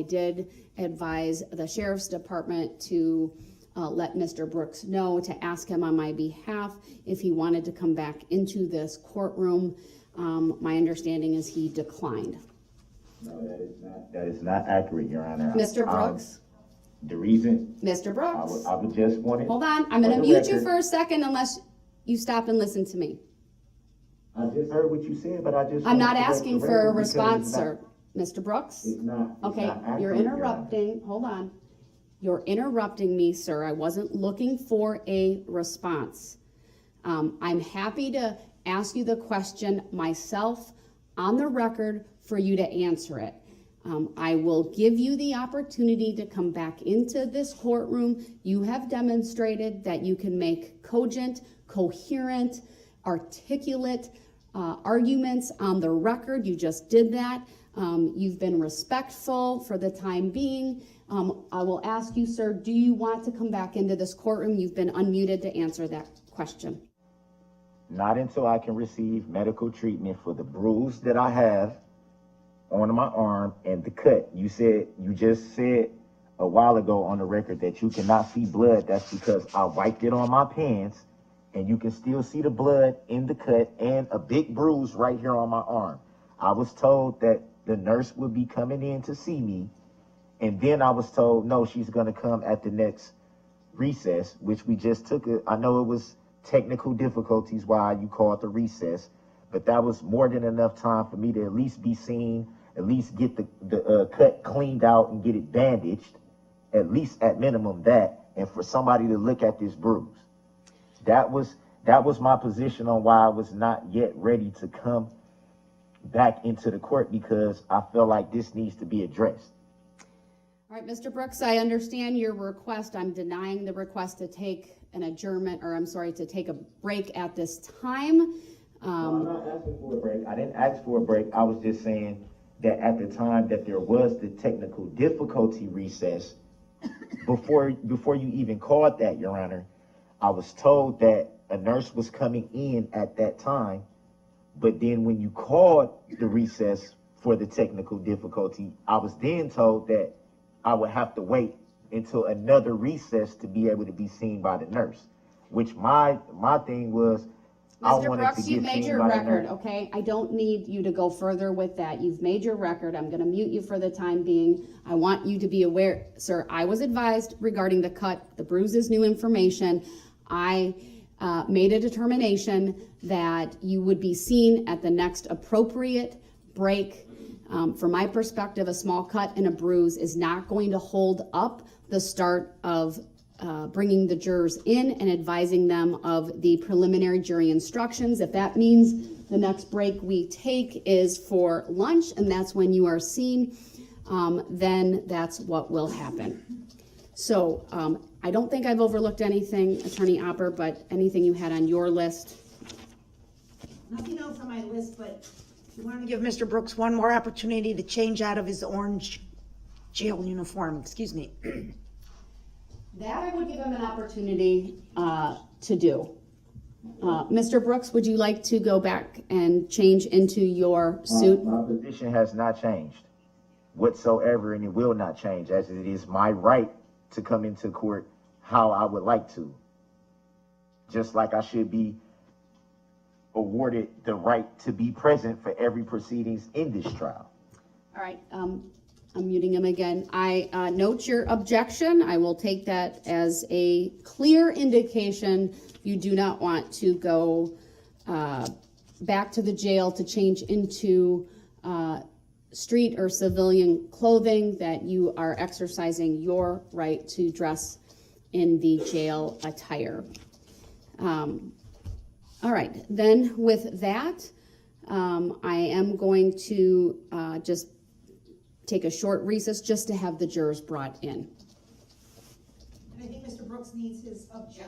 I did advise the Sheriff's Department to let Mr. Brooks know, to ask him on my behalf if he wanted to come back into this courtroom. My understanding is he declined. No, that is not accurate, Your Honor. Mr. Brooks? The reason... Mr. Brooks? I would just want it... Hold on, I'm gonna mute you for a second unless you stop and listen to me. I just heard what you said, but I just... I'm not asking for a response, sir. Mr. Brooks? It's not... Okay, you're interrupting. Hold on. You're interrupting me, sir. I wasn't looking for a response. I'm happy to ask you the question myself on the record for you to answer it. I will give you the opportunity to come back into this courtroom. You have demonstrated that you can make cogent, coherent, articulate arguments on the record. You just did that. You've been respectful for the time being. I will ask you, sir, do you want to come back into this courtroom? You've been unmuted to answer that question. Not until I can receive medical treatment for the bruise that I have on my arm and the cut. You just said a while ago on the record that you cannot see blood. That's because I wiped it on my pants and you can still see the blood in the cut and a big bruise right here on my arm. I was told that the nurse would be coming in to see me, and then I was told, no, she's gonna come at the next recess, which we just took. I know it was technical difficulties why you called the recess, but that was more than enough time for me to at least be seen, at least get the cut cleaned out and get it bandaged, at least at minimum that, and for somebody to look at this bruise. That was my position on why I was not yet ready to come back into the court, because I feel like this needs to be addressed. All right, Mr. Brooks, I understand your request. I'm denying the request to take an adjournment, or I'm sorry, to take a break at this time. No, I'm not asking for a break. I didn't ask for a break. I was just saying that at the time that there was the technical difficulty recess, before you even called that, Your Honor, I was told that a nurse was coming in at that time. But then when you called the recess for the technical difficulty, I was then told that I would have to wait until another recess to be able to be seen by the nurse, which my thing was, I wanted Brooks, to get you've made seen your by the record, nurse. okay? I don't need you to go further with that. You've made your record. I'm gonna mute you for the time being. I want you to be aware, sir, I was advised regarding the cut. The bruise is new information. I made a determination that you would be seen at the next appropriate break. From my perspective, a small cut and a bruise is not going to hold up the start of bringing the jurors in and advising them of the preliminary jury instructions. If that means the next break we take is for lunch and that's when you are seen, then that's what will happen. So I don't think I've overlooked anything, Attorney Opper, but anything you had on your list? Nothing else on my list, but we want to give Mr. Brooks one more opportunity to change out of his orange jail uniform, excuse me. That I would give him an opportunity to do. Mr. Brooks, would you like to go back and change into your suit? My position has not changed whatsoever, and it will not change, as it is my right to come into court how I would like to. Just like I should be awarded the right to be present for every proceedings in this trial. All right, I'm muting him again. I note your objection. I will take that as a clear indication you do not want to go back to the jail to change into street or civilian clothing, that you are exercising your right to dress in the jail attire. All right, then with that, I am going to just take a short recess just to have the jurors brought in. And I think Mr. Brooks needs his objection.